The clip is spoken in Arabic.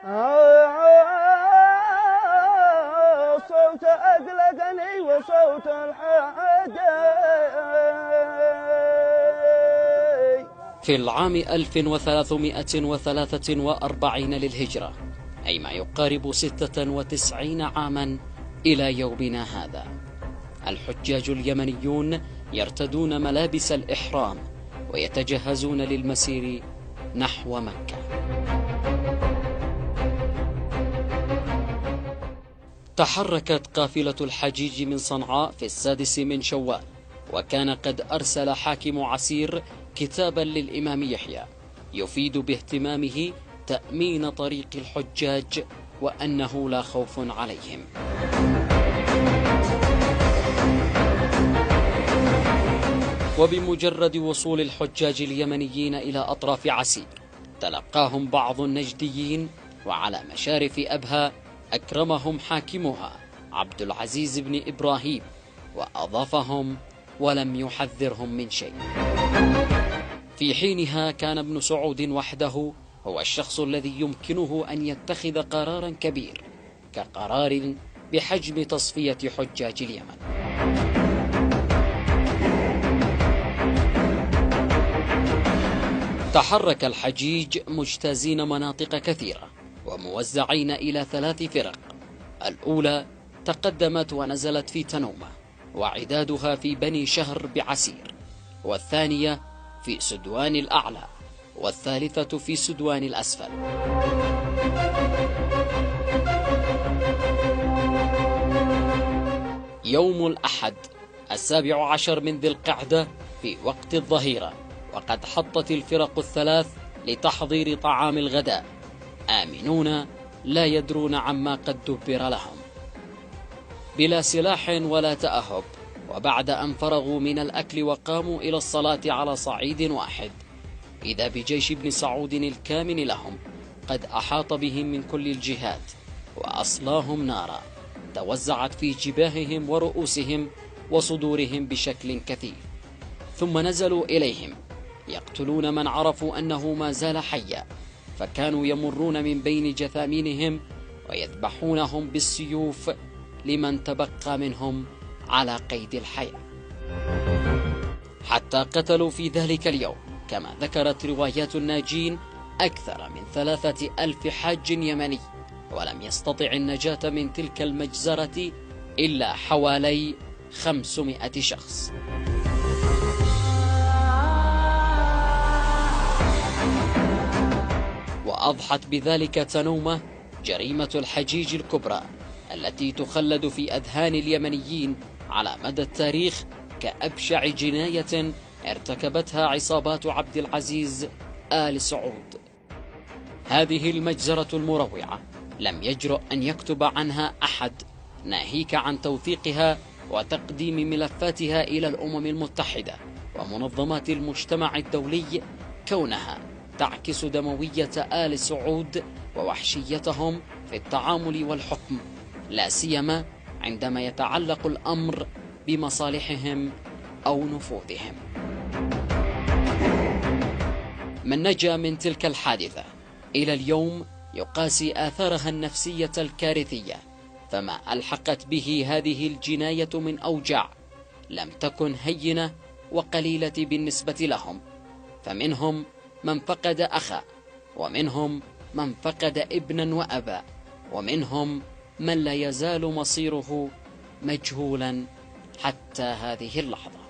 صوت أقلقني وصوت الحادي. في العام 1343 للهجرة، أي ما يقارب 96 عاما إلى يومنا هذا، الحجاج اليمنيون يرتدون ملابس الإحرام ويتجهزون للمسير نحو مكة. تحركت قافلة الحجيج من صنعاء في 6 من شوال، وكان قد أرسل حاكم عسير كتابا للإمام يحيى يفيد باهتمامه تأمين طريق الحجاج وأنه لا خوف عليهم. وبمجرد وصول الحجاج اليمنيين إلى أطراف عسير، تلقاهم بعض النجديين، وعلى مشارف أبها أكرمهم حاكمها عبد العزيز بن إبراهيم وأضافهم ولم يحذرهم من شيء. في حينها كان ابن سعود وحده هو الشخص الذي يمكنه أن يتخذ قرارا كبير كقرار بحجم تصفية حجاج اليمن. تحرك الحجيج مجتازين مناطق كثيرة وموزعين إلى 3 فرق. الأولى تقدمت ونزلت في تنومة وعدادها في بني شهر بعسير، والثانية في سدوان الأعلى، والثالثة في سدوان الأسفل. يوم الأحد 17 من ذي القعدة في وقت الظهيرة، وقد حطت الفرق ال3 لتحضير طعام الغداء، آمنون لا يدرون عما قد دبر لهم، بلا سلاح ولا تأهب. وبعد أن فرغوا من الأكل وقاموا إلى الصلاة على صعيد واحد، إذا بجيش ابن سعود الكامن لهم قد أحاط بهم من كل الجهات وأصلاهم نارا توزعت في جباههم ورؤوسهم وصدورهم بشكل كثيف، ثم نزلوا إليهم يقتلون من عرفوا أنه ما زال حيا، فكانوا يمرون من بين جثامينهم ويذبحونهم بالسيوف لمن تبقى منهم على قيد الحياة، حتى قتلوا في ذلك اليوم كما ذكرت روايات الناجين أكثر من 3000 حاج يمني، ولم يستطع النجاة من تلك المجزرة إلا حوالي 500 شخص. وأضحت بذلك تنومة جريمة الحجيج الكبرى التي تخلد في أذهان اليمنيين على مدى التاريخ كأبشع جناية ارتكبتها عصابات عبد العزيز آل سعود. هذه المجزرة المروعة لم يجرؤ أن يكتب عنها أحد، ناهيك عن توثيقها وتقديم ملفاتها إلى الأمم المتحدة ومنظمات المجتمع الدولي، كونها تعكس دموية آل سعود ووحشيتهم في التعامل والحكم، لا سيما عندما يتعلق الأمر بمصالحهم أو نفوذهم. من نجا من تلك الحادثة إلى اليوم يقاسي آثارها النفسية الكارثية، فما ألحقت به هذه الجناية من أوجاع لم تكن هينة وقليلة بالنسبة لهم، فمنهم من فقد أخا، ومنهم من فقد ابنا وأبا، ومنهم من لا يزال مصيره مجهولا حتى هذه اللحظة.